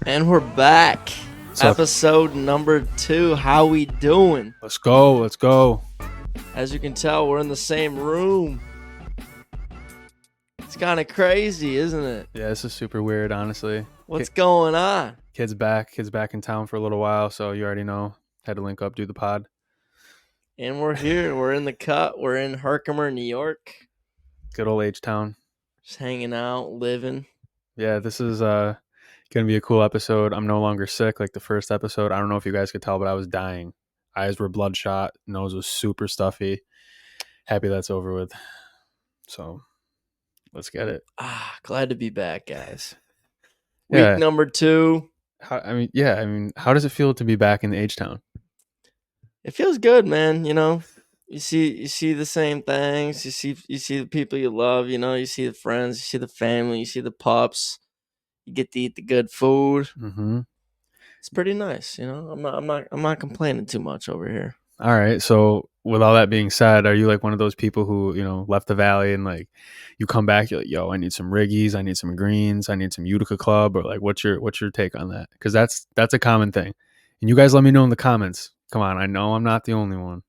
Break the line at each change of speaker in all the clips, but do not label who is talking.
And we're back.
What's up?
Episode number 2. How we doing?
Let's go. Let's go.
As you can tell, we're in the same room. It's kind of crazy, isn't it?
Yeah, this is super weird, honestly.
What's going on?
Kid's back. Kid's back in town for a little while, so you already know. Had to link up, do the pod.
And we're here. We're in the cut. We're in Herkimer, New York.
Good old H-Town.
Just hanging out, living.
Yeah, this is going to be a cool episode. I'm no longer sick like the first episode. I don't know if you guys could tell, but I was dying. Eyes were bloodshot. Nose was super stuffy. Happy that's over with. So, let's get it.
Glad to be back, guys.
Yeah.
Week number 2.
How does it feel to be back in the H-Town?
It feels good, man. You see the same things. You see the people you love. You see the friends. You see the family. You see the pups. You get to eat the good food.
Mm-hmm.
It's pretty nice. I'm not complaining too much over here.
All right. So with all that being said, are you like one of those people who, left the valley and like you come back, you're like, yo, I need some Riggies, I need some greens, I need some Utica Club, or like what's your take on that? Because that's a common thing. And you guys let me know in the comments. Come on, I know I'm not the only one.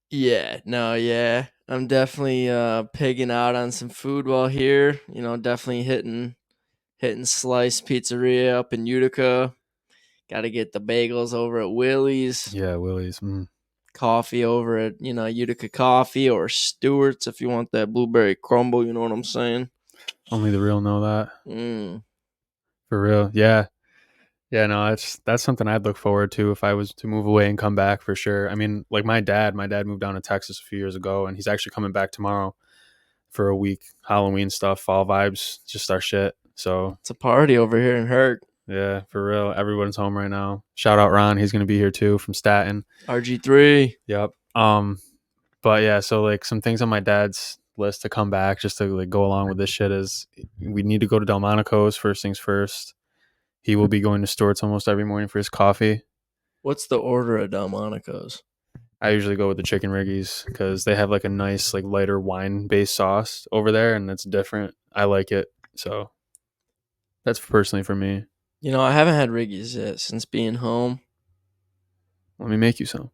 Yeah, no, yeah. I'm definitely pigging out on some food while here. Definitely hitting Slice Pizzeria up in Utica. Got to get the bagels over at Willie's.
Yeah, Willie's.
Coffee over at Utica Coffee or Stewart's if you want that blueberry crumble. You know what I'm saying?
Only the real know that. For real. Yeah. Yeah, no, that's something I'd look forward to if I was to move away and come back for sure. I mean, like my dad moved down to Texas a few years ago, and he's actually coming back tomorrow for a week. Halloween stuff, fall vibes, just our shit. So
it's a party over here in Herc.
Yeah, for real. Everyone's home right now. Shout out Ron. He's going to be here too from Staten.
RG3.
Yep. But yeah, so like some things on my dad's list to come back just to like go along with this shit is we need to go to Delmonico's first things first. He will be going to Stewart's almost every morning for his coffee.
What's the order at Delmonico's?
I usually go with the chicken Riggies because they have like a nice like lighter wine based sauce over there, and it's different. I like it, so that's personally for me.
I haven't had Riggies yet since being home.
Let me make you some.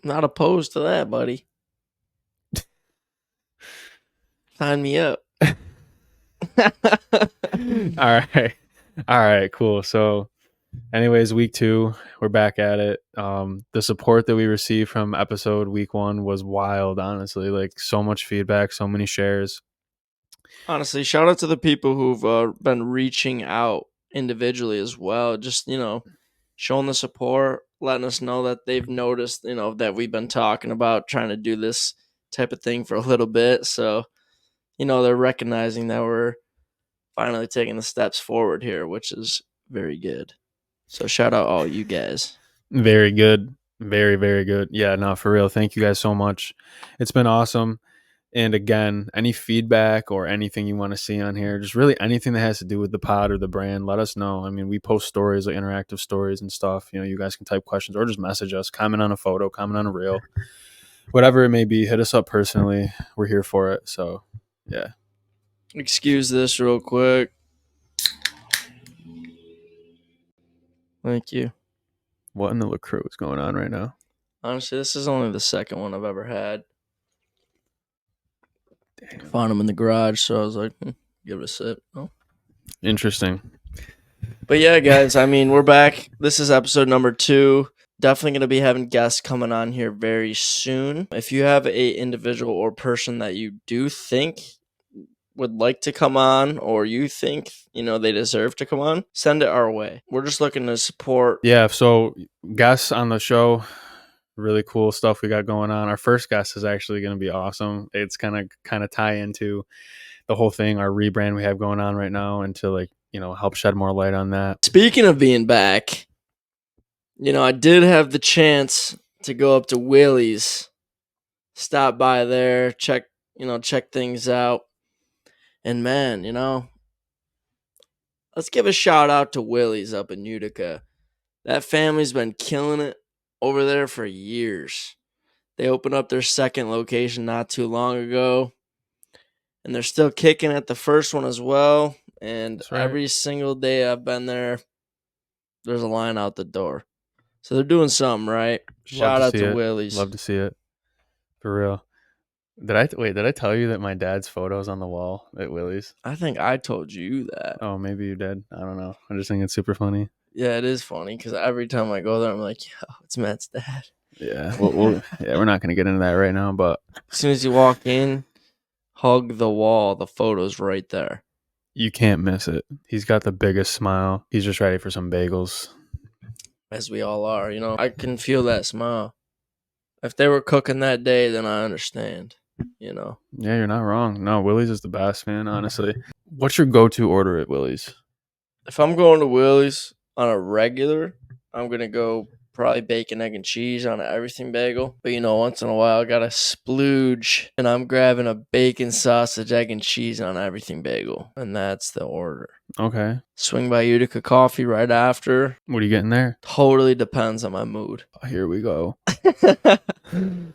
Not opposed to that, buddy. Sign me up.
All right, cool. So anyways, week 2, we're back at it. The support that we received from episode week 1 was wild, honestly. Like so much feedback, so many shares.
Honestly, shout out to the people who've been reaching out individually as well. Just, showing the support, letting us know that they've noticed, that we've been talking about trying to do this type of thing for a little bit. So, they're recognizing that we're finally taking the steps forward here, which is very good. So shout out all you guys.
Very good. Very, very good. Yeah, no, for real. Thank you guys so much. It's been awesome. And again, any feedback or anything you want to see on here, just really anything that has to do with the pod or the brand, let us know. I mean, we post stories, like interactive stories and stuff. You guys can type questions or just message us, comment on a photo, comment on a reel, whatever it may be. Hit us up personally. We're here for it. So, yeah.
Excuse this real quick. Thank you.
What in the LaCroix is going on right now?
Honestly, this is only the second one I've ever had. Damn. Found them in the garage, so I was like, give it a sip. Oh.
Interesting.
But yeah, guys, I mean, we're back. This is episode number 2. Definitely going to be having guests coming on here very soon. If you have a individual or person that you do think would like to come on, or you think, they deserve to come on, send it our way. We're just looking to support.
Yeah, so guests on the show, really cool stuff we got going on. Our first guest is actually going to be awesome. It's kind of tie into the whole thing, our rebrand we have going on right now, and to like, help shed more light on that.
Speaking of being back, I did have the chance to go up to Willie's, stop by there, check things out. And man, let's give a shout out to Willie's up in Utica. That family's been killing it over there for years. They opened up their second location not too long ago, and they're still kicking at the first one as well. And
That's right.
every single day I've been there, there's a line out the door. So they're doing something right. Shout out to Willie's.
Love to see it. For real. Did I tell you that my dad's photo's on the wall at Willie's?
I think I told you that.
Oh, maybe you did. I don't know. I just think it's super funny.
Yeah, it is funny because every time I go there, I'm like, yo, it's Matt's dad.
Yeah. We're not going to get into that right now, but
As soon as you walk in, hug the wall. The photo's right there.
you can't miss it. He's got the biggest smile. He's just ready for some bagels.
As we all are, you know. I can feel that smile. If they were cooking that day, then I understand, you know.
Yeah, you're not wrong. No, Willie's is the best, man, honestly. What's your go-to order at Willie's?
If I'm going to Willie's on a regular, I'm going to go probably bacon, egg, and cheese on an everything bagel. But, you know, once in a while, I got to splooge, and I'm grabbing a bacon, sausage, egg, and cheese on everything bagel. And that's the order.
Okay.
Swing by Utica Coffee right after.
What are you getting there?
Totally depends on my mood.
Oh, here we go.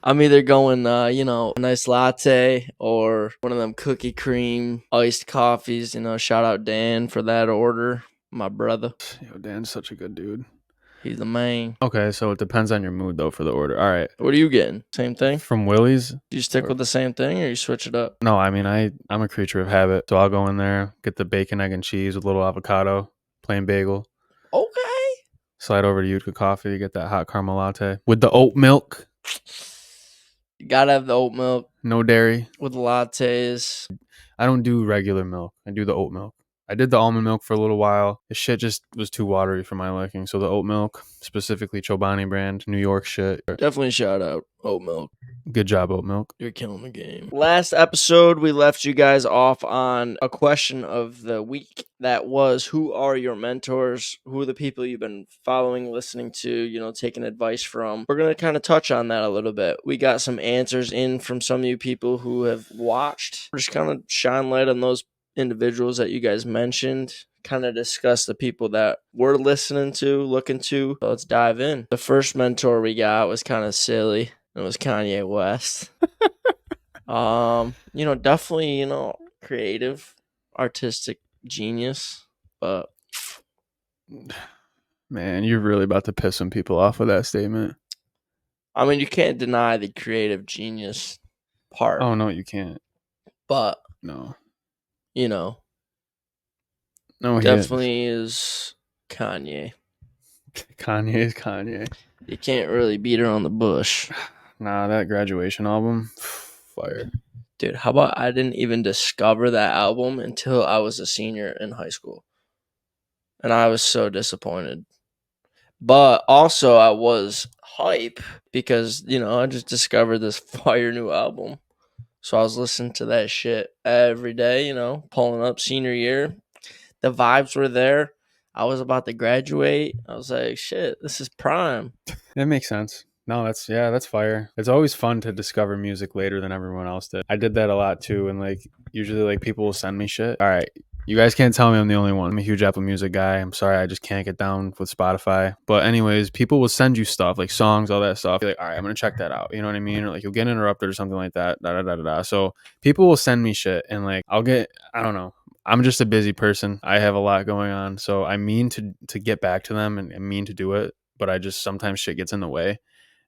I'm either going, you know, a nice latte or one of them cookie cream iced coffees. You know, shout out Dan for that order. My brother.
Yo, Dan's such a good dude.
He's the main.
Okay, so it depends on your mood, though, for the order. All right.
What are you getting? Same thing?
From Willie's?
Do you stick with the same thing or you switch it up?
No, I mean, I'm a creature of habit. So I'll go in there, get the bacon, egg, and cheese with a little avocado, plain bagel.
Okay.
Slide over to Utica Coffee, get that hot caramel latte with the oat milk.
You gotta have the oat milk
No dairy.
with lattes.
I don't do regular milk. I do the oat milk. I did the almond milk for a little while. The shit just was too watery for my liking. So the oat milk, specifically Chobani brand, New York shit.
Definitely shout out oat milk.
Good job, oat milk.
You're killing the game. Last episode, we left you guys off on a question of the week. That was, who are your mentors? Who are the people you've been following, listening to, you know, taking advice from? We're going to kind of touch on that a little bit. We got some answers in from some of you people who have watched. We're just kind of shine light on those individuals that you guys mentioned, kind of discuss the people that we're listening to, looking to. So let's dive in. The first mentor we got was kind of silly. It was Kanye West. You know, definitely, you know, creative, artistic genius, but
Man, you're really about to piss some people off with that statement.
I mean, you can't deny the creative genius part.
Oh, no, you can't.
But
No.
you know,
No, he
definitely is Kanye.
Kanye is Kanye.
You can't really beat around the bush.
Nah, that graduation album, fire.
Dude, how about I didn't even discover that album until I was a senior in high school. And I was so disappointed. But also I was hype because, you know, I just discovered this fire new album. So I was listening to that shit every day, you know, pulling up senior year. The vibes were there. I was about to graduate. I was like, shit, this is prime.
That makes sense. No, that's fire. It's always fun to discover music later than everyone else did. I did that a lot too, and like usually like people will send me shit. All right, you guys can't tell me I'm the only one. I'm a huge Apple Music guy. I'm sorry, I just can't get down with Spotify. But anyways, people will send you stuff like songs, all that stuff. You're like, all right, I'm gonna check that out. You know what I mean? Or like you'll get interrupted or something like that. Da da da da da. So people will send me shit, and like I don't know. I'm just a busy person. I have a lot going on, so I mean to get back to them and mean to do it, but I just sometimes shit gets in the way.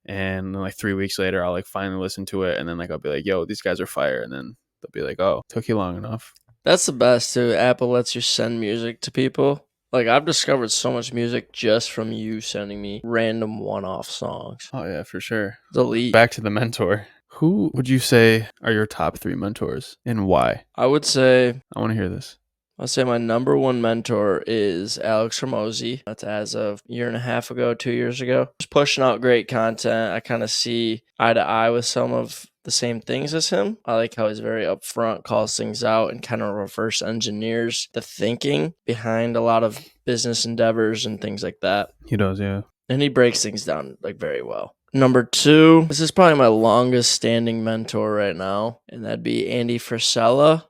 And then like 3 weeks later, I'll like finally listen to it, and then like I'll be like, "Yo, these guys are fire," and then they'll be like, "Oh, took you long enough."
That's the best too. Apple lets you send music to people. Like I've discovered so much music just from you sending me random one-off songs.
Oh yeah, for sure.
Delete.
Back to the mentor. Who would you say are your top 3 mentors and why?
I would say
I want to hear this.
I'll say my number one mentor is Alex Ramosi. That's as of a year and a half ago, 2 years ago. Just pushing out great content. I kind of see eye to eye with some of the same things as him. I like how he's very upfront, calls things out, and kind of reverse engineers the thinking behind a lot of business endeavors and things like that.
He does, yeah.
And he breaks things down like very well. Number 2, this is probably my longest standing mentor right now, and that'd be Andy Frisella.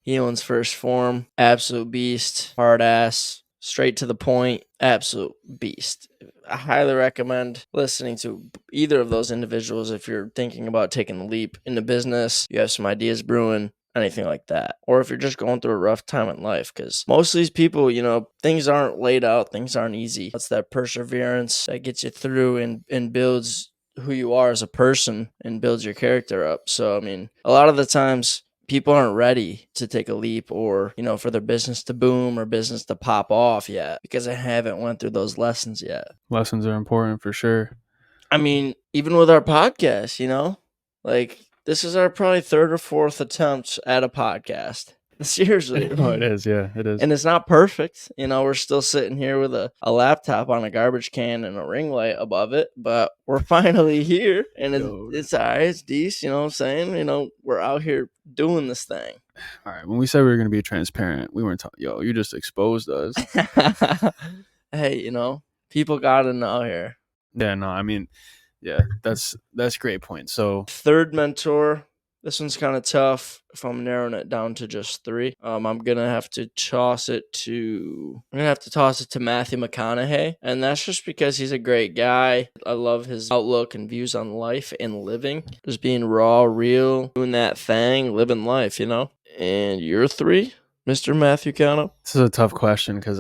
He owns First Form, absolute beast, hard ass, straight to the point, absolute beast. I highly recommend listening to either of those individuals if you're thinking about taking the leap into business. You have some ideas brewing. anything like that, or if you're just going through a rough time in life, because most of these people, things aren't laid out, things aren't easy. It's that perseverance that gets you through and builds who you are as a person and builds your character up. So, I mean, a lot of the times people aren't ready to take a leap or, for their business to boom or business to pop off yet because they haven't went through those lessons yet.
Lessons are important for sure.
I mean, even with our podcast, like this is our probably third or fourth attempt at a podcast. Seriously.
Oh, it is. Yeah, it is.
And it's not perfect. We're still sitting here with a laptop on a garbage can and a ring light above it, but we're finally here and it's all right. It's decent. You know what I'm saying? We're out here doing this thing.
All right. When we said we were going to be transparent, we weren't talking, you just exposed us.
Hey, people got to know here.
Yeah, no, I mean, yeah, that's a great point. So
third mentor, this one's kind of tough if I'm narrowing it down to just 3. I'm gonna have to toss it to Matthew McConaughey, and that's just because he's a great guy. I love his outlook and views on life and living, just being raw, real, doing that thing, living life, And your 3, Mr. Matthew Cano?
This is a tough question because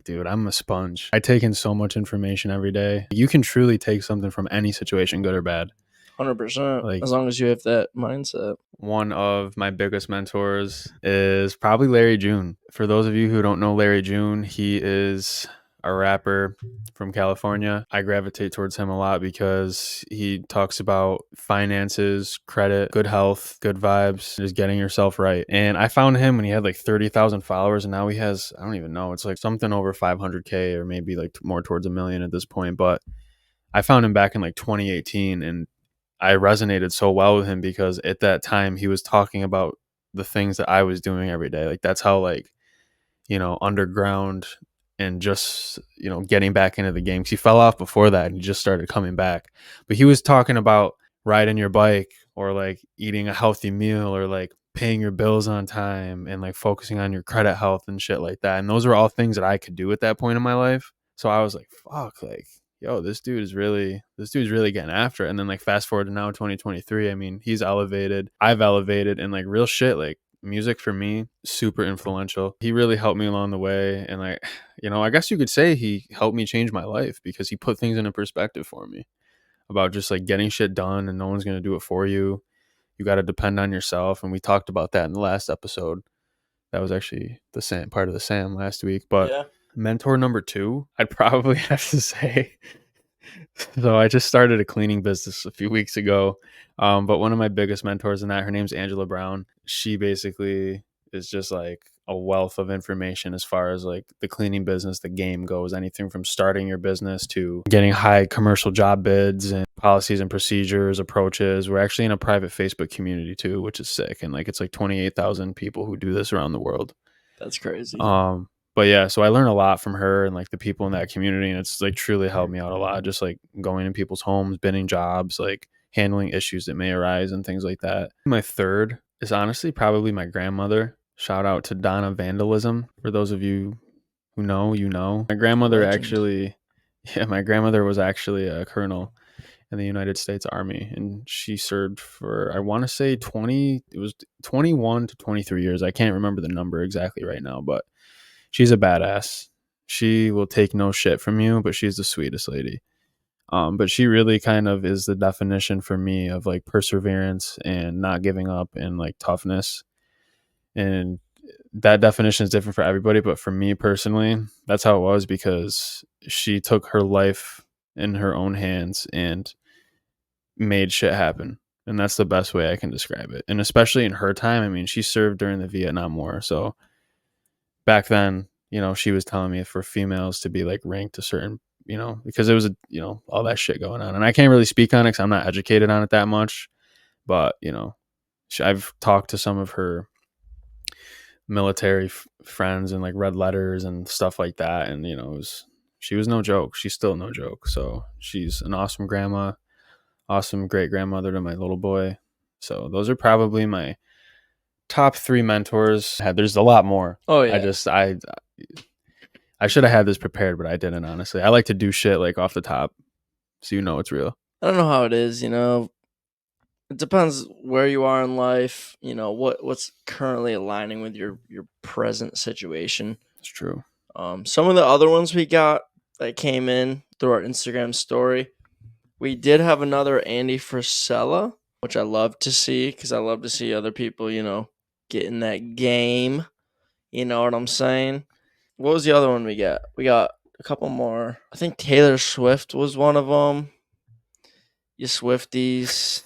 dude, I'm a sponge. I take in so much information every day. You can truly take something from any situation, good or bad.
100%. As long as you have that mindset.
One of my biggest mentors is probably Larry June. For those of you who don't know Larry June, he is a rapper from California. I gravitate towards him a lot because he talks about finances, credit, good health, good vibes, just getting yourself right. And I found him when he had like 30,000 followers, and now he has, I don't even know, it's like something over 500K or maybe like more towards 1 million at this point. But I found him back in like 2018, and I resonated so well with him because at that time he was talking about the things that I was doing every day. Like that's how underground and just, getting back into the game. 'Cause he fell off before that and he just started coming back. But he was talking about riding your bike or like eating a healthy meal or like paying your bills on time and like focusing on your credit health and shit like that. And those were all things that I could do at that point in my life. So I was like, fuck, like, yo, this dude's really getting after it. And then like fast forward to now 2023, I mean, he's elevated, I've elevated, and like real shit, like music for me, super influential. He really helped me along the way. And like, I guess you could say he helped me change my life because he put things into perspective for me about just like getting shit done and no one's going to do it for you. You got to depend on yourself. And we talked about that in the last episode. That was actually the Sam part of the Sam last week. But yeah. Mentor number 2, I'd probably have to say. So I just started a cleaning business a few weeks ago. But one of my biggest mentors in that, her name's Angela Brown. She basically is just like a wealth of information as far as like the cleaning business, the game goes, anything from starting your business to getting high commercial job bids and policies and procedures, approaches. We're actually in a private Facebook community too, which is sick. And like, it's like 28,000 people who do this around the world.
That's crazy.
But yeah, so I learned a lot from her and like the people in that community, and it's like truly helped me out a lot. Just like going in people's homes, bidding jobs, like handling issues that may arise and things like that. My 3rd is honestly probably my grandmother. Shout out to Donna Vandalism. For those of you who know, My grandmother my grandmother was actually a colonel in the United States Army, and she served for, I want to say 21 to 23 years. I can't remember the number exactly right now, but she's a badass. She will take no shit from you, but she's the sweetest lady. But she really kind of is the definition for me of like perseverance and not giving up and like toughness. And that definition is different for everybody. But for me personally, that's how it was because she took her life in her own hands and made shit happen. And that's the best way I can describe it. And especially in her time, I mean, she served during the Vietnam War. So back then, she was telling me for females to be like ranked a certain, because there was all that shit going on. And I can't really speak on it because I'm not educated on it that much. But, I've talked to some of her military friends and like read letters and stuff like that. And, she was no joke. She's still no joke. So she's an awesome grandma, awesome great grandmother to my little boy. So those are probably my top 3 mentors. There's a lot more.
Oh yeah.
I should have had this prepared, but I didn't, honestly. I like to do shit like off the top, so it's real.
I don't know how it is, it depends where you are in life, what's currently aligning with your present situation.
It's true.
Some of the other ones we got that came in through our Instagram story, we did have another Andy Frisella, which I love to see because I love to see other people, get in that game. You know what I'm saying? What was the other one we got? We got a couple more. I think Taylor Swift was one of them. You Swifties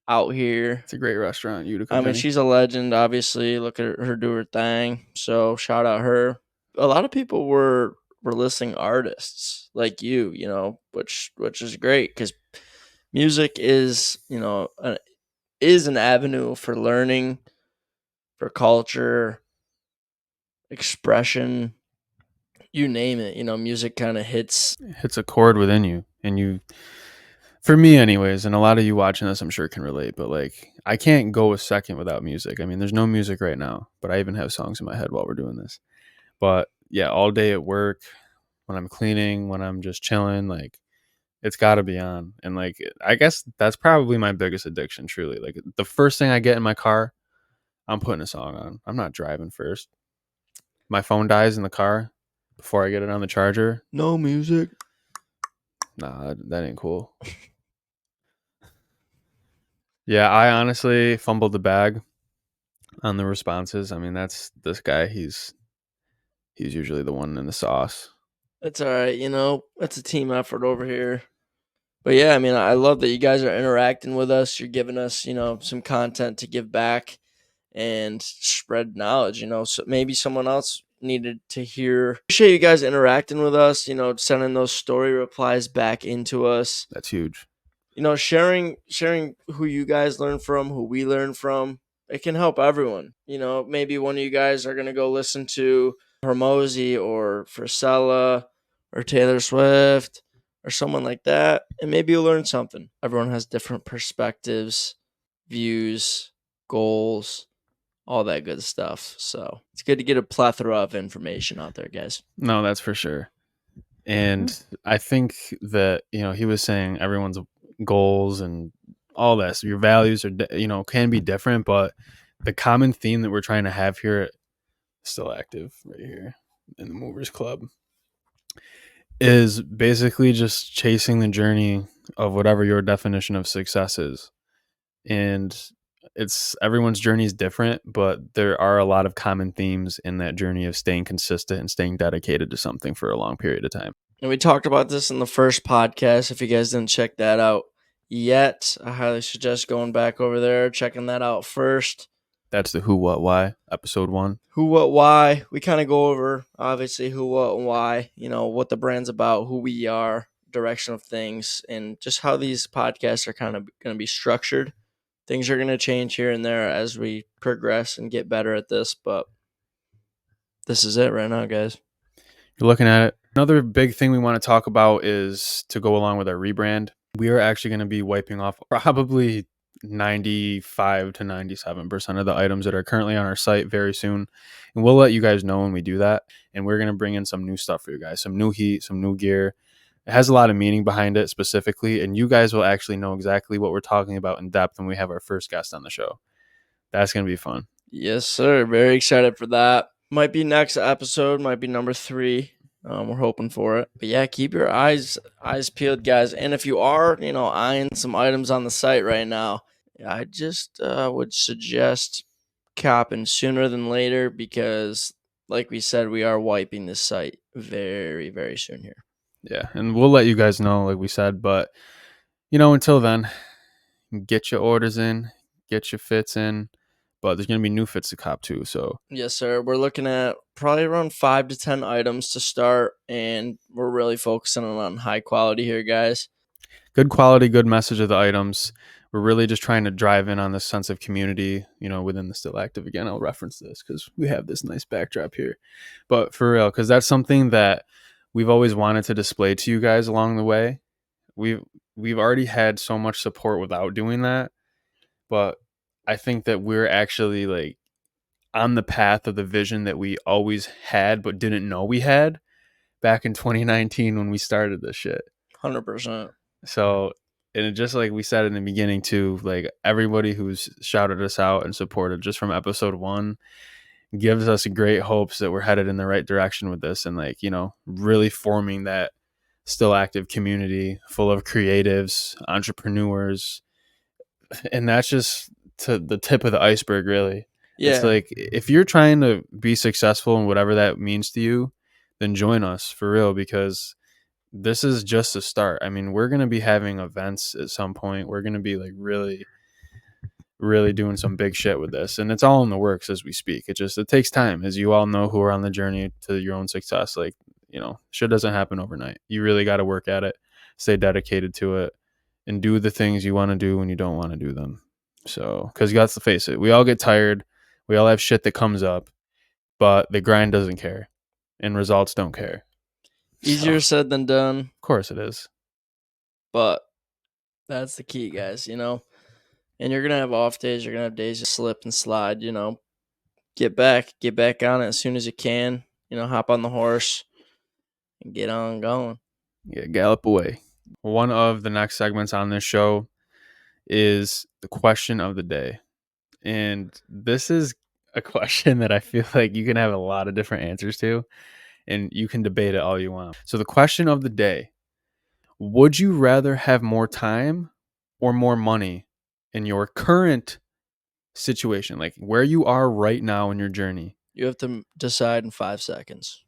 out here.
It's a great restaurant, Utica,
I mean,
Vinny.
she's a legend, obviously. Look at her do her thing. So shout out her. A lot of people were listing artists like you, which is great because music is, is an avenue for learning, for culture, expression, you name it. Music kind of hits.
It hits a chord within you, and you, for me anyways, and a lot of you watching this I'm sure can relate, but like I can't go a second without music. I mean, there's no music right now, but I even have songs in my head while we're doing this. But yeah, all day at work, when I'm cleaning, when I'm just chilling, like it's got to be on. And like I guess that's probably my biggest addiction, truly. Like the first thing I get in my car, I'm putting a song on. I'm not driving first. My phone dies in the car before I get it on the charger.
No music.
Nah, that ain't cool. Yeah, I honestly fumbled the bag on the responses. I mean, that's this guy. He's usually the one in the sauce.
It's all right. It's a team effort over here. But yeah, I mean, I love that you guys are interacting with us. You're giving us, some content to give back and spread knowledge. So maybe someone else needed to hear. Appreciate you guys interacting with us. Sending those story replies back into us.
That's huge.
Sharing who you guys learn from, who we learn from. It can help everyone. Maybe one of you guys are gonna go listen to Hermosi or Frisella or Taylor Swift or someone like that, and maybe you'll learn something. Everyone has different perspectives, views, goals, all that good stuff. So it's good to get a plethora of information out there, guys.
No, that's for sure. And I think that, he was saying everyone's goals and all that. So your values are, can be different, but the common theme that we're trying to have here at Still Active right here in the Movers Club is basically just chasing the journey of whatever your definition of success is. And it's everyone's journey is different, but there are a lot of common themes in that journey of staying consistent and staying dedicated to something for a long period of time.
And we talked about this in the first podcast. If you guys didn't check that out yet, I highly suggest going back over there, checking that out first.
That's the Who, What, Why, episode 1.
Who, what, why. We kind of go over, obviously, who, what, and why, what the brand's about, who we are, direction of things, and just how these podcasts are kind of going to be structured. Things are going to change here and there as we progress and get better at this, but this is it right now, guys.
You're looking at it. Another big thing we want to talk about is to go along with our rebrand. We are actually going to be wiping off probably 95 to 97% of the items that are currently on our site very soon. And we'll let you guys know when we do that. And we're going to bring in some new stuff for you guys, some new heat, some new gear. It has a lot of meaning behind it specifically. And you guys will actually know exactly what we're talking about in depth when we have our first guest on the show. That's going to be fun.
Yes, sir. Very excited for that. Might be next episode, might be number 3. We're hoping for it. But yeah, keep your eyes peeled, guys. And if you are, eyeing some items on the site right now, I just would suggest copping sooner than later because, like we said, we are wiping this site very, very soon here.
Yeah, and we'll let you guys know, like we said. But, until then, get your orders in, get your fits in. But there's going to be new fits to cop too. So
yes, sir. We're looking at probably around 5 to 10 items to start, and we're really focusing on high quality here, guys.
Good quality, good message of the items. We're really just trying to drive in on this sense of community, within the Still Active. Again, I'll reference this because we have this nice backdrop here. But for real, because that's something that we've always wanted to display to you guys along the way. We've already had so much support without doing that, but I think that we're actually like on the path of the vision that we always had but didn't know we had back in 2019 when we started this shit.
100%.
So And it, just like we said in the beginning too, like everybody who's shouted us out and supported just from episode 1 gives us great hopes that we're headed in the right direction with this, and like, you know, really forming that still active community full of creatives, entrepreneurs, and that's just to the tip of the iceberg, really. It's
Yeah.
like if you're trying to be successful in whatever that means to you, then join us for real, because this is just a start. I mean, we're going to be having events at some point. We're going to be like really, really doing some big shit with this. And it's all in the works as we speak. It takes time, as you all know who are on the journey to your own success. Like, you know, shit doesn't happen overnight. You really got to work at it, stay dedicated to it, and do the things you want to do when you don't want to do them. So, because you got to face it, we all get tired. We all have shit that comes up, but the grind doesn't care and results don't care.
Easier said than done.
Of course it is.
But that's the key, guys, you know? And you're going to have off days. You're going to have days you slip and slide, you know? Get back on it as soon as you can. You know, hop on the horse and get on going.
Yeah, gallop away. One of the next segments on this show is the question of the day. And this is a question that I feel like you can have a lot of different answers to, and you can debate it all you want. So the question of the day: would you rather have more time or more money in your current situation, like where you are right now in your journey?
You have to decide in 5 seconds.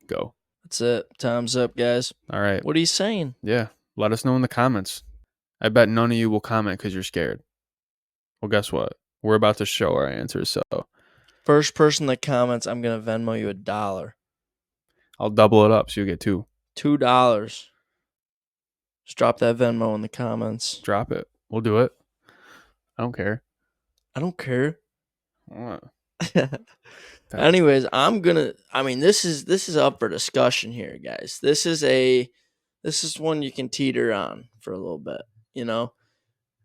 Go.
That's it. Time's up, guys.
All right.
What are you saying?
Yeah. Let us know in the comments. I bet none of you will comment because you're scared. Well, guess what? We're about to show our answers. So
First person that comments, I'm going to Venmo you $1.
I'll double it up so you get $2.
$2. Just drop that Venmo in the comments.
Drop it. We'll do it. I don't care.
I don't care.
What?
Anyways, this is up for discussion here, guys. This is one you can teeter on for a little bit, you know?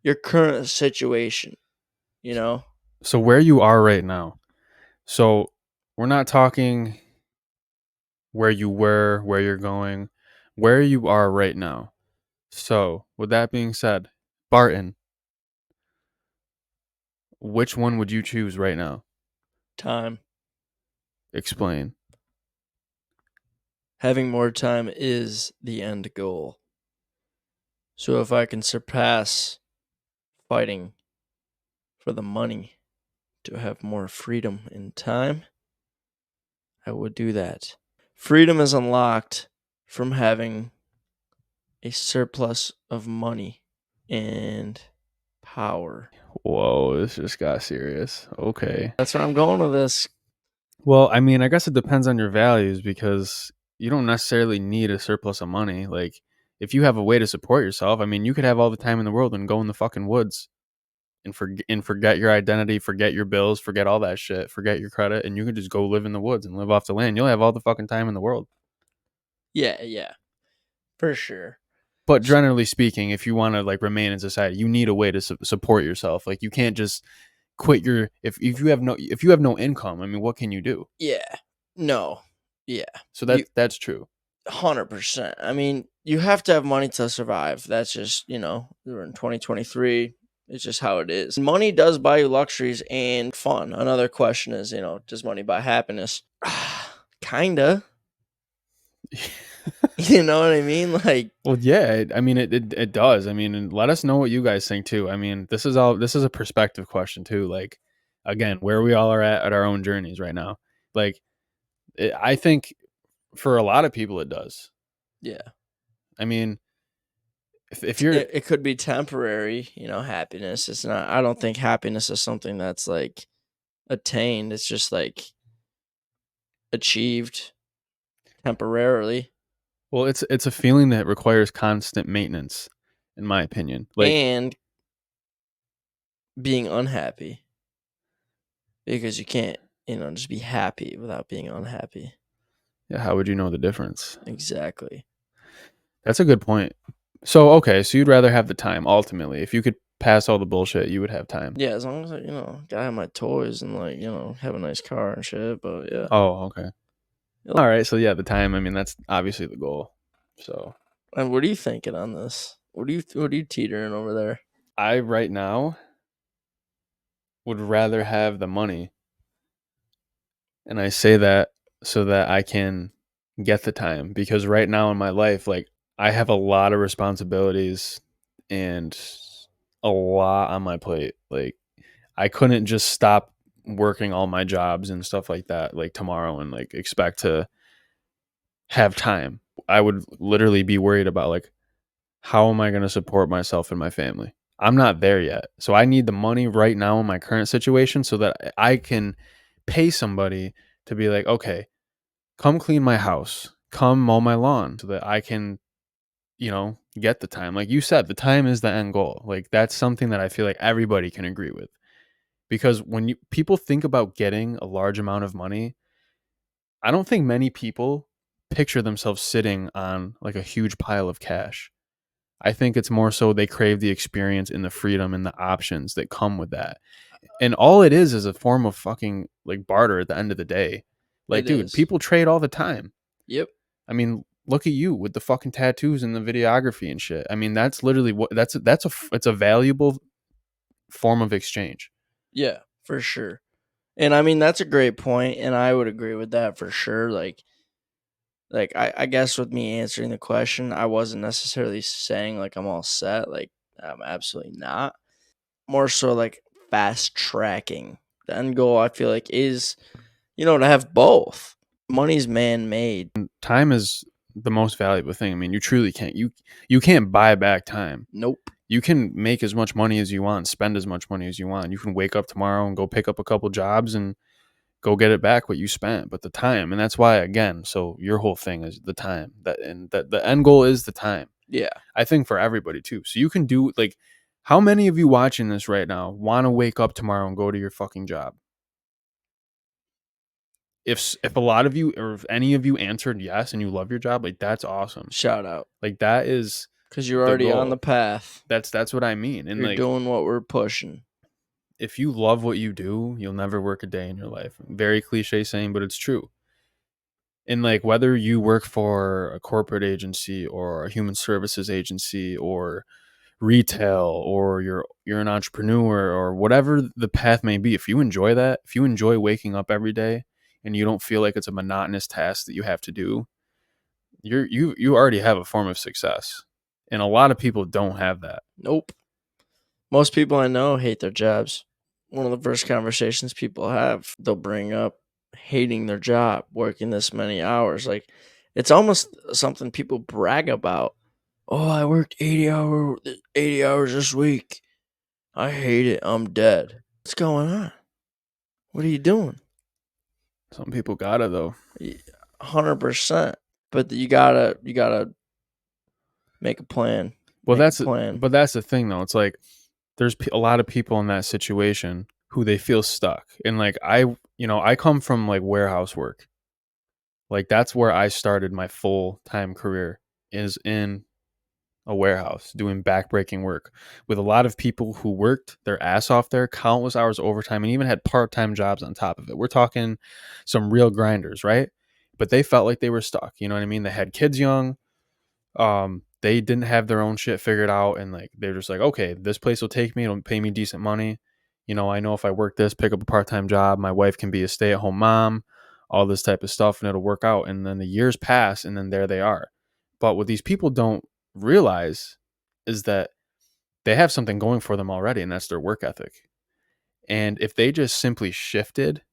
Your current situation, you know?
So where you are right now. So we're not talking where you were, where you're going, where you are right now. So with that being said, Barton, which one would you choose right now?
Time.
Explain.
Having more time is the end goal. So if I can surpass fighting for the money to have more freedom and time, I would do that. Freedom is unlocked from having a surplus of money and power.
Whoa, this just got serious. Okay.
That's where I'm going with this.
Well, I mean, I guess it depends on your values, because you don't necessarily need a surplus of money. Like, if you have a way to support yourself, I mean, you could have all the time in the world and go in the fucking woods and forget your identity, forget your bills, forget all that shit, forget your credit, and you could just go live in the woods and live off the land. You'll have all the fucking time in the world.
Yeah. For sure.
But generally speaking, if you want to like remain in society, you need a way to support yourself. Like, you can't just quit your if you have no income. I mean, what can you do?
Yeah. No. Yeah.
So that's true.
100%. I mean, you have to have money to survive. That's just, you know, we're in 2023. It's just how it is. Money does buy you luxuries and fun. Another question is, you know, does money buy happiness? Kinda. You know what I mean? Like,
well, yeah. I mean, it does. I mean, and let us know what you guys think too. I mean, this is a perspective question too. Like, again, where we all are at our own journeys right now. Like, I think for a lot of people it does.
yeah.
I mean, if you're,
it could be temporary, you know, happiness. It's not, I don't think happiness is something that's like attained. It's just like achieved temporarily.
well, it's a feeling that requires constant maintenance, in my opinion. Like,
and being unhappy, because you can't, you know, just be happy without being unhappy.
yeah, how would you know the difference?
Exactly.
That's a good point. So, okay, so you'd rather have the time ultimately. If you could pass all the bullshit, you would have time.
Yeah, as long as I, you know, gotta have my toys and like, you know, have a nice car and shit. But yeah.
Oh, okay. All right, so yeah, the time. I mean, that's obviously the goal. So,
And what are you thinking on this? What are you teetering over there?
I right now would rather have the money, and I say that so that I can get the time, because right now in my life, like, I have a lot of responsibilities and a lot on my plate. Like, I couldn't just stop working all my jobs and stuff like that like tomorrow and like expect to have time. I would literally be worried about like, how am I going to support myself and my family? I'm not there yet. So I need the money right now in my current situation so that I can pay somebody to be like, okay, come clean my house, come mow my lawn, so that I can, get the time. Like you said, the time is the end goal. Like that's something that I feel like everybody can agree with. Because when people think about getting a large amount of money, I don't think many people picture themselves sitting on like a huge pile of cash. I think it's more so they crave the experience and the freedom and the options that come with that. And all it is a form of fucking like barter at the end of the day. Like,
It
dude,
is.
people trade all the time.
Yep.
I mean, look at you with the fucking tattoos and the videography and shit. I mean, that's literally what it's a valuable form of exchange.
Yeah, for sure. And I mean that's a great point, and I would agree with that for sure. Like I guess with me answering the question, I wasn't necessarily saying like I'm all set. Like I'm absolutely not. More so like fast tracking. The end goal I feel like is, to have both. Money's man made.
Time is the most valuable thing. I mean, you truly can't you can't buy back time.
Nope.
You can make as much money as you want, spend as much money as you want. You can wake up tomorrow and go pick up a couple jobs and go get it back what you spent. But the time, and that's why again, so your whole thing is the time. That the end goal is the time.
Yeah.
I think for everybody too. So you can do like, how many of you watching this right now want to wake up tomorrow and go to your fucking job? If a lot of you or if any of you answered yes and you love your job, like that's awesome.
Shout out.
Like that is
Because you're
the
already on the
goal.
path.
That's what I mean. And
You're
like,
doing what we're pushing.
if you love what you do, you'll never work a day in your life. Very cliche saying, but it's true. And like, whether you work for a corporate agency or a human services agency or retail, or you're an entrepreneur or whatever the path may be, if you enjoy that, if you enjoy waking up every day and you don't feel like it's a monotonous task that you have to do, you already have a form of success. And a lot of people don't have that.
Nope. Most people I know hate their jobs. One of the first conversations people have, they'll bring up hating their job, working this many hours. Like it's almost something people brag about. Oh, I worked 80 hours this week. I hate it. I'm dead. What's going on? What are you doing?
Some people got it though.
100%. But you gotta make a plan.
Well,
Make a plan.
but that's the thing though. It's like there's a lot of people in that situation who they feel stuck. And like I come from like warehouse work. Like that's where I started my full-time career, is in a warehouse doing backbreaking work with a lot of people who worked their ass off there, countless hours overtime, and even had part-time jobs on top of it. We're talking some real grinders, right? But they felt like they were stuck. You know what I mean? They had kids young. They didn't have their own shit figured out, and like they're just like, okay, this place will take me, it'll pay me decent money. I know if I work this, pick up a part-time job, my wife can be a stay-at-home mom, all this type of stuff, and it'll work out. And then the years pass, and then there they are. But what these people don't realize is that they have something going for them already, and that's their work ethic. And if they just simply shifted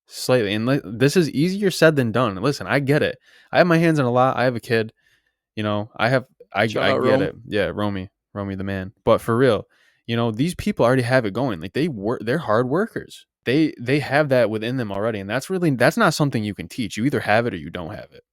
slightly, and this is easier said than done. Listen, I get it. I have my hands in a lot. I have a kid. I
Shout
I
out
get
Rome.
it. Yeah, Romy the man. But for real, these people already have it going. Like they're hard workers. They have that within them already, and that's not something you can teach. You either have it or you don't have it.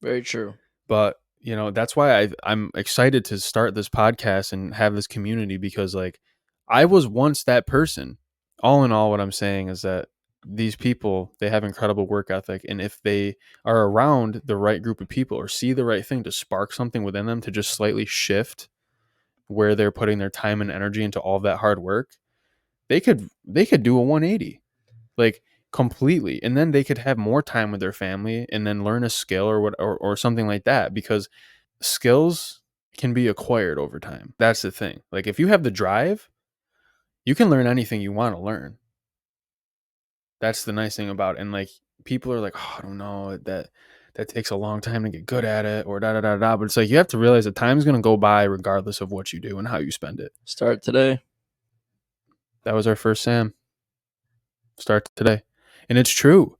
Very true.
But that's why I'm excited to start this podcast and have this community, because like I was once that person. All in all, what I'm saying is that these people, they have incredible work ethic, and if they are around the right group of people or see the right thing to spark something within them to just slightly shift where they're putting their time and energy into all that hard work, they could do a 180, like completely, and then they could have more time with their family and then learn a skill or something like that, because skills can be acquired over time. That's the thing. Like if you have the drive, you can learn anything you want to learn. That's the nice thing about it. And like people are like, oh, I don't know, that takes a long time to get good at it or da da da da. But it's like you have to realize that time's gonna go by regardless of what you do and how you spend it.
Start today.
That was our first Sam. Start today. And it's true.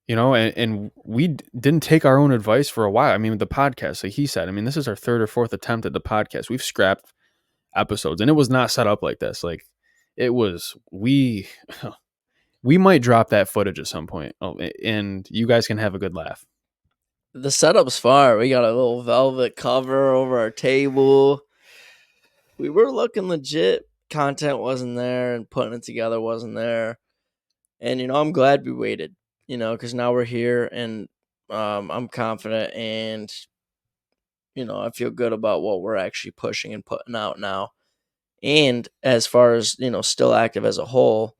You know, and we didn't take our own advice for a while. I mean, with the podcast, like he said, I mean, this is our third or fourth attempt at the podcast. We've scrapped episodes and it was not set up like this. Like it was, we might drop that footage at some point, and you guys can have a good laugh.
The setup's fire. We got a little velvet cover over our table. We were looking legit. Content wasn't there and putting it together wasn't there. And, I'm glad we waited, because now we're here and I'm confident and, I feel good about what we're actually pushing and putting out now. And as far as, still active as a whole,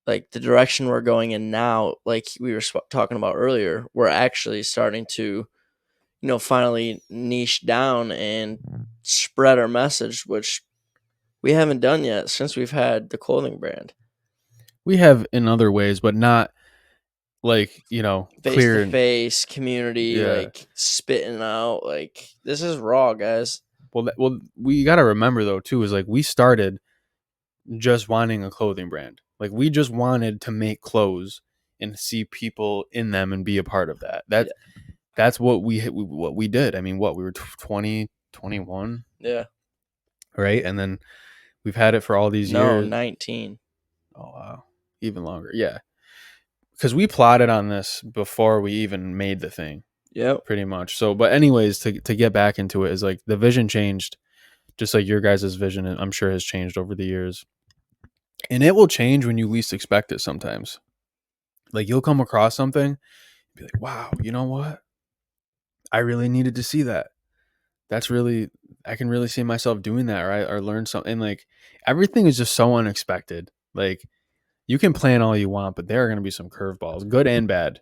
like the direction we're going in now, like we were talking about earlier, we're actually starting to, finally niche down and spread our message, which we haven't done yet since we've had the clothing brand.
We have in other ways, but not like, clear
face-to-face community, like spitting out. Like this is raw, guys.
Well, we got to remember though too is like we started just wanting a clothing brand. Like we just wanted to make clothes and see people in them and be a part of that. That's what we did. I mean, we were 20, 21.
Yeah.
Right? And then we've had it for all these years.
19.
Oh, wow. Even longer. Yeah. Because we plotted on this before we even made the thing.
Yeah.
Pretty much. So, but anyways, to get back into it is like the vision changed, just like your guys' vision, I'm sure has changed over the years. And it will change when you least expect it sometimes. Like you'll come across something and be like, wow, you know what? I really needed to see that. I can really see myself doing that, right? Or learn something. And like everything is just so unexpected. Like you can plan all you want, but there are going to be some curveballs, good and bad.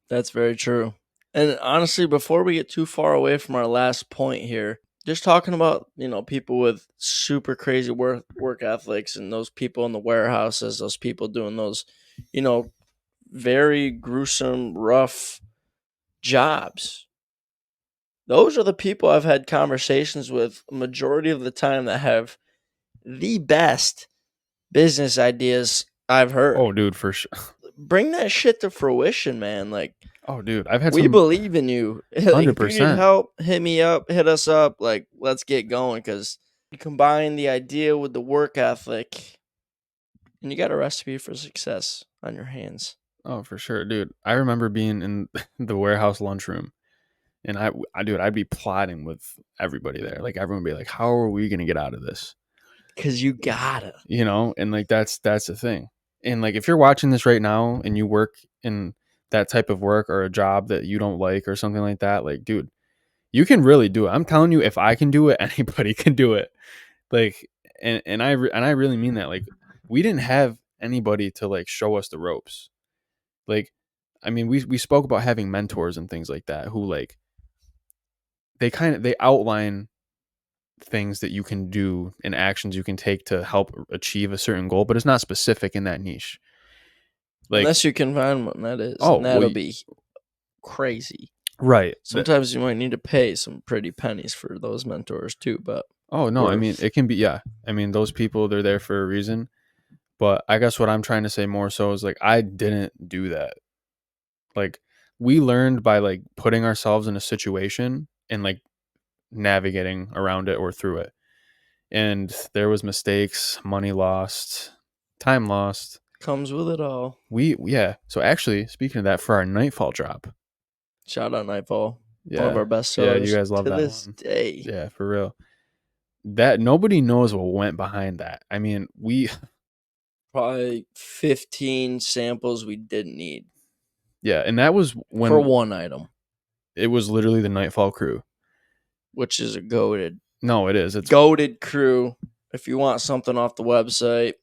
That's very true. And honestly, before we get too far away from our last point here, just talking about, people with super crazy work ethics and those people in the warehouses, those people doing those, very gruesome, rough jobs. Those are the people I've had conversations with majority of the time that have the best business ideas I've heard.
Oh, dude, for sure.
Bring that shit to fruition, man. Like,
oh, dude, I've had
we believe in you.
100%.
If you need help, hit me up, hit us up. Like, let's get going because you combine the idea with the work ethic and you got a recipe for success on your hands.
Oh, for sure, dude. I remember being in the warehouse lunchroom and I'd be plotting with everybody there. Like everyone would be like, how are we going to get out of this?
Because you gotta.
And like that's the thing. And like if you're watching this right now and you work in that type of work or a job that you don't like or something like that, like dude, you can really do it. I'm telling you, if I can do it, anybody can do it. Like and I really mean that. Like we didn't have anybody to like show us the ropes. Like I mean, we spoke about having mentors and things like that who like they outline things that you can do and actions you can take to help achieve a certain goal, but it's not specific in that niche.
Like, unless you can find one that is. Oh, and that'll be crazy.
Right.
Sometimes you might need to pay some pretty pennies for those mentors too, but
oh no, I mean it can be, yeah. I mean those people, they're there for a reason. But I guess what I'm trying to say more so is like I didn't do that. Like we learned by like putting ourselves in a situation and like navigating around it or through it. And there was mistakes, money lost, time lost.
Comes with it all.
So actually, speaking of that, for our Nightfall drop.
Shout out Nightfall. Yeah. One of our best sellers.
Yeah, you guys love that
to this day.
Yeah, for real. That nobody knows what went behind that. I mean, we
probably 15 samples we didn't need.
Yeah, and that was when
for one item.
It was literally the Nightfall crew.
Which is a goated.
No, it is.
It's goated crew. If you want something off the website,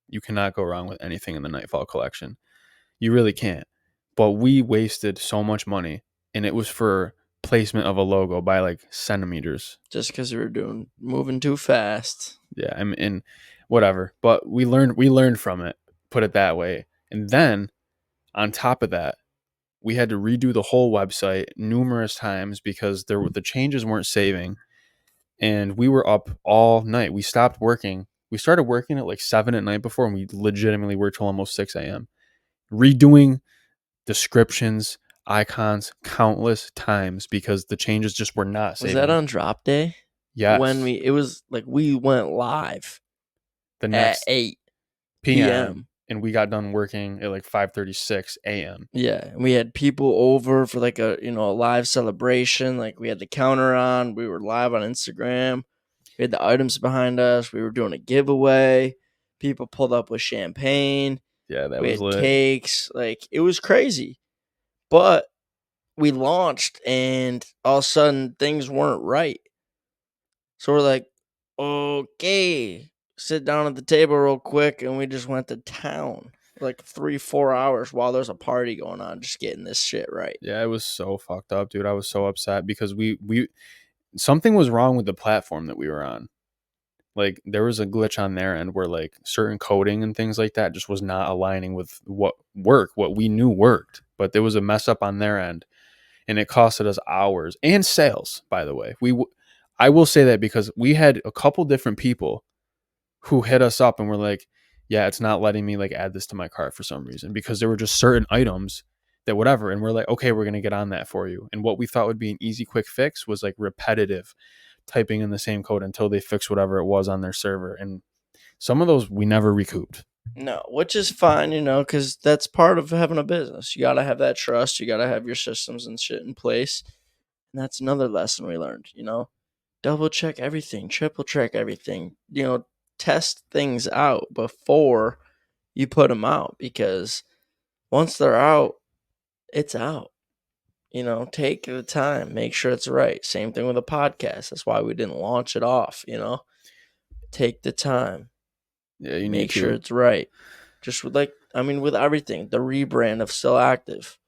you cannot go wrong with anything in the Nightfall collection. You really can't. But we wasted so much money, and it was for placement of a logo by like centimeters.
Just because we were moving too fast.
Yeah, I mean, and whatever. But we learned from it, put it that way. And then on top of that, we had to redo the whole website numerous times because the changes weren't saving. And we were up all night. We stopped working. We started working at like 7 at night before, and we legitimately worked till almost 6 a.m. redoing descriptions, icons countless times because the changes just were not saving.
Was that on drop day?
Yes.
It was like we went live
the
at
next
8
p.m.
p.m.
and we got done working at like 5:36 a.m.
Yeah, and we had people over for like a live celebration. Like we had the counter on. We were live on Instagram. We had the items behind us. We were doing a giveaway. People pulled up with champagne.
Yeah, that
We
was
had
lit.
cakes. Like it was crazy. But we launched and all of a sudden things weren't right. So we're like, okay, sit down at the table real quick, and we just went to town for like 3-4 hours while there's a party going on, just getting this shit right.
Yeah, it was so fucked up, dude. I was so upset because we something was wrong with the platform that we were on. Like there was a glitch on their end where like certain coding and things like that just was not aligning with what we knew worked. But there was a mess up on their end, and it costed us hours and sales. By the way, I will say that because we had a couple different people who hit us up and were like, yeah, it's not letting me like add this to my cart for some reason because there were just certain items that whatever. And we're like, okay, we're going to get on that for you. And what we thought would be an easy, quick fix was like repetitive typing in the same code until they fix whatever it was on their server. And some of those we never recouped.
No, which is fine, because that's part of having a business. You got to have that trust. You got to have your systems and shit in place. And that's another lesson we learned, double check everything, triple check everything, test things out before you put them out, because once they're out, it's out. Take the time, make sure it's right. Same thing with a podcast. That's why we didn't launch it off, take the time.
Yeah, you
make sure it's right. Just with with everything, the rebrand of Still Active.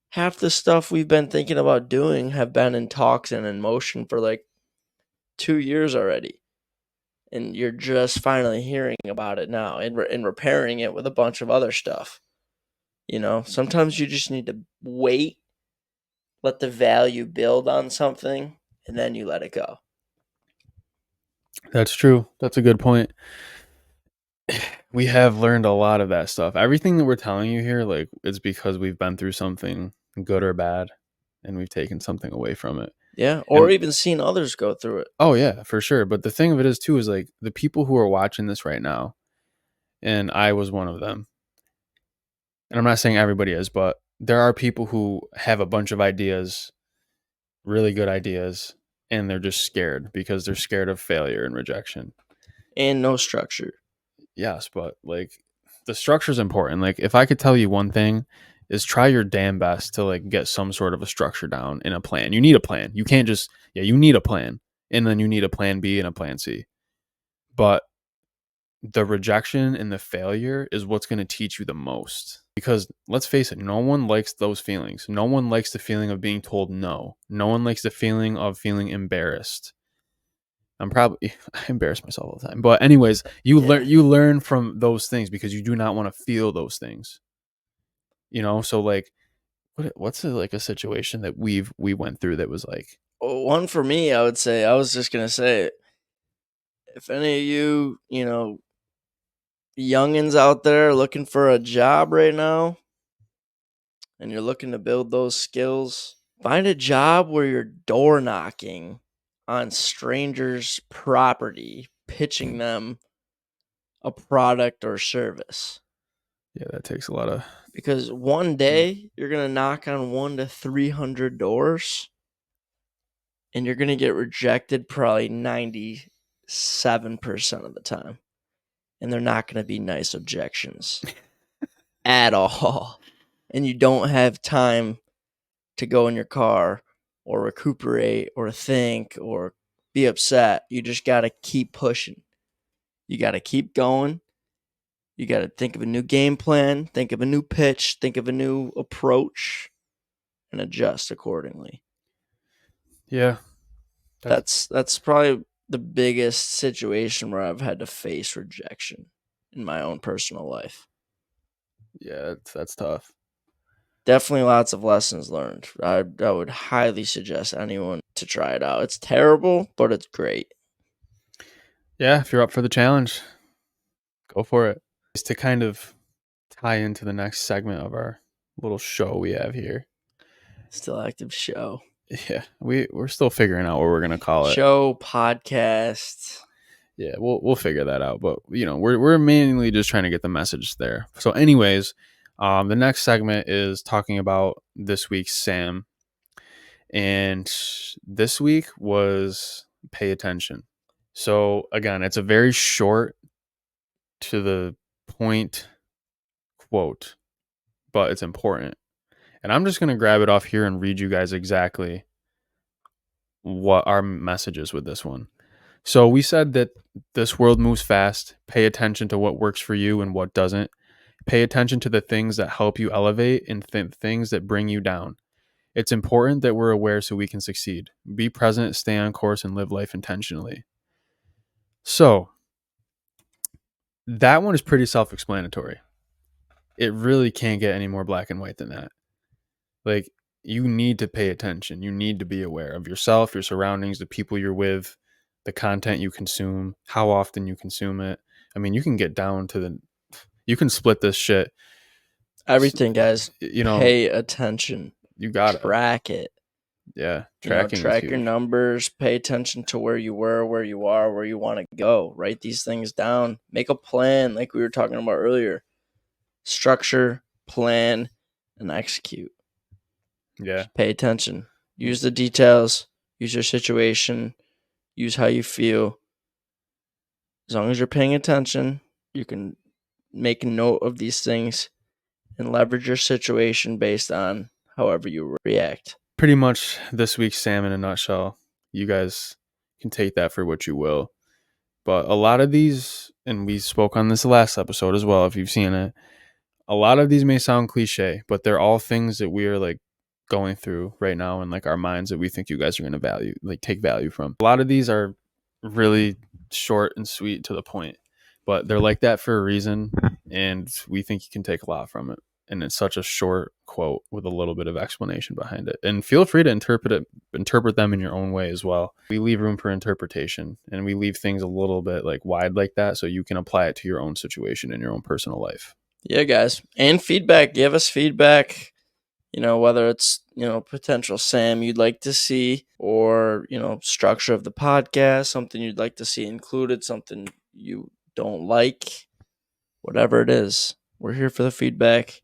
Half the stuff we've been thinking about doing have been in talks and in motion for like 2 years already. And you're just finally hearing about it now and repairing it with a bunch of other stuff. Sometimes you just need to wait, let the value build on something, and then you let it go.
That's true. That's a good point. We have learned a lot of that stuff. Everything that we're telling you here, like, it's because we've been through something good or bad, and we've taken something away from it.
Yeah, or even seen others go through it.
Oh, yeah, for sure. But the thing of it is, too, is like the people who are watching this right now, and I was one of them. And I'm not saying everybody is, but there are people who have a bunch of ideas, really good ideas, and they're just scared because they're scared of failure and rejection.
And no structure.
Yes, but like the structure is important. Like if I could tell you one thing is try your damn best to like get some sort of a structure down in a plan. You need a plan. You can't just you need a plan. And then you need a plan B and a plan C. But the rejection and the failure is what's going to teach you the most. Because let's face it, no one likes those feelings. No one likes the feeling of being told no. No one likes the feeling of feeling embarrassed. I embarrass myself all the time. But anyways, you learn from those things because you do not want to feel those things. So like what's like a situation that we went through that was like
one for me, I would say, I was just going to say, if any of you, youngins out there looking for a job right now and you're looking to build those skills, find a job where you're door knocking on strangers' property, pitching them a product or service.
Yeah, that takes a lot of...
Because one day you're going to knock on 100 to 300 doors and you're going to get rejected probably 97% of the time. And they're not going to be nice objections at all. And you don't have time to go in your car or recuperate or think or be upset. You just got to keep pushing. You got to keep going. You got to think of a new game plan, think of a new pitch, think of a new approach, and adjust accordingly.
Yeah.
That's probably the biggest situation where I've had to face rejection in my own personal life.
Yeah, that's tough.
Definitely lots of lessons learned. I would highly suggest anyone to try it out. It's terrible, but it's great.
Yeah, if you're up for the challenge, go for it. Just to kind of tie into the next segment of our little show we have here.
Still active show.
Yeah, we're still figuring out what we're gonna call it.
Show, podcast.
Yeah, we'll figure that out. But we're mainly just trying to get the message there. So, anyways, the next segment is talking about this week's Sam, and this week was pay attention. So again, it's a very short, to the point quote, but it's important. And I'm just gonna grab it off here and read you guys exactly what our message is with this one. So we said that this world moves fast. Pay attention to what works for you and what doesn't. Pay attention to the things that help you elevate and things that bring you down. It's important that we're aware so we can succeed. Be present, stay on course, and live life intentionally. So that one is pretty self-explanatory. It really can't get any more black and white than that. Like, you need to pay attention. You need to be aware of yourself, your surroundings, the people you're with, the content you consume, how often you consume it. I mean, you can get down to you can split this shit.
Everything, guys.
You know,
pay attention.
You got to
track it.
Yeah, tracking.
Track your numbers. Pay attention to where you were, where you are, where you want to go. Write these things down. Make a plan, like we were talking about earlier. Structure, plan, and execute.
Yeah.
Just pay attention. Use the details. Use your situation. Use how you feel. As long as you're paying attention, you can make a note of these things and leverage your situation based on however you react.
Pretty much this week's Sam in a nutshell. You guys can take that for what you will. But a lot of these, and we spoke on this last episode as well, if you've seen it, a lot of these may sound cliche, but they're all things that we are like going through right now in like our minds that we think you guys are going to take value from. A lot of these are really short and sweet to the point, but they're like that for a reason, and we think you can take a lot from it. And it's such a short quote with a little bit of explanation behind it. And feel free to interpret them in your own way as well. We leave room for interpretation, and we leave things a little bit like wide like that so you can apply it to your own situation in your own personal life.
Yeah, guys. And feedback. Give us feedback, whether it's, potential Sam you'd like to see, or, structure of the podcast, something you'd like to see included, something you don't like, whatever it is. We're here for the feedback.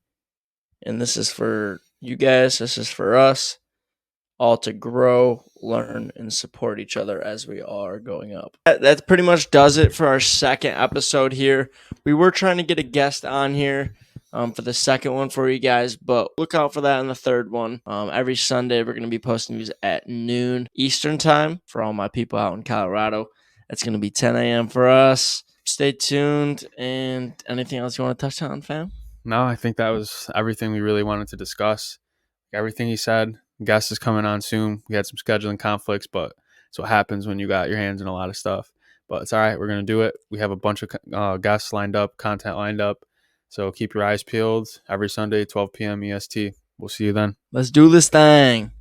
And this is for you guys. This is for us all to grow, learn, and support each other as we are going up. That pretty much does it for our second episode here. We were trying to get a guest on here for the second one for you guys, but look out for that in the third one. Every Sunday, we're going to be posting these at noon Eastern time for all my people out in Colorado. That's going to be 10 a.m. for us. Stay tuned. And anything else you want to touch on, fam?
No, I think that was everything we really wanted to discuss. Everything he said. Guest is coming on soon. We had some scheduling conflicts, but it's what happens when you got your hands in a lot of stuff. But it's all right. We're going to do it. We have a bunch of guests lined up, content lined up. So keep your eyes peeled every Sunday, 12 p.m. EST. We'll see you then.
Let's do this thing.